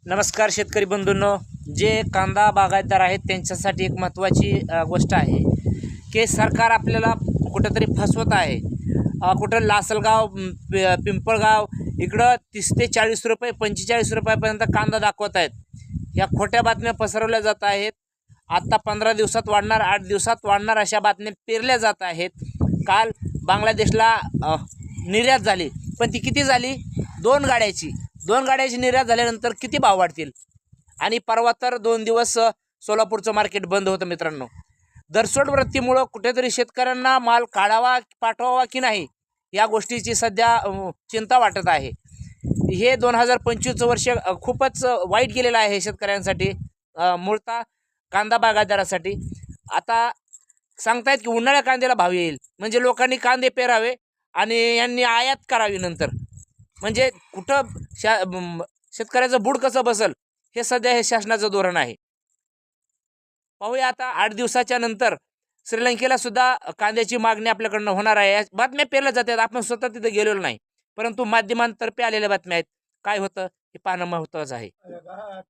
नमस्कार शेतकरी बंधूंनो, जे कांदा बागायतदार आहेत त्यांच्यासाठी एक महत्त्वाची गोष्ट आहे की सरकार आपल्याला कुठंतरी फसवत आहे. कुठं लासलगाव, पिंपळगाव इकडं 30 ते 40 रुपये 45 रुपयापर्यंत कांदा दाखवत आहेत. या खोट्या बातम्या पसरवल्या जात आहेत. आत्ता 15 दिवसात वाढणार, 8 दिवसात वाढणार अशा बातम्या पेरल्या जात आहेत. काल बांगलादेशला निर्यात झाली, पण ती किती झाली? 2 गाड्याची निर्यात झाल्यानंतर किती भाव वाढतील? आणि परवा तर 2 दिवस सोलापूरचं मार्केट बंद होतं मित्रांनो. दरसोड वृत्तीमुळं कुठेतरी शेतकऱ्यांना माल काढावा पाठवावा की नाही या गोष्टीची सध्या चिंता वाटत आहे. हे 2025 वर्ष खूपच वाईट गेलेलं आहे शेतकऱ्यांसाठी, मूळतः कांदा बागायतदारासाठी. आता सांगतायत की उन्हाळ्या कांद्याला भाव येईल, म्हणजे लोकांनी कांदे पेरावे आणि यांनी आयात करावी नंतर. म्हणजे कुठं शेतकऱ्याचं बूड कसं बसल हे सध्या हे शासनाचं धोरण आहे. पाहूया आता 8 दिवसाच्या नंतर श्रीलंकेला सुद्धा कांद्याची मागणी आपल्याकडनं होणार आहे. बातम्या पेरल्या जातात, आपण स्वतः तिथे गेलेलो नाही, परंतु माध्यमांतर्फे आलेल्या बातम्या आहेत. काय होतं हे पाहणं महत्त्वाचं आहे.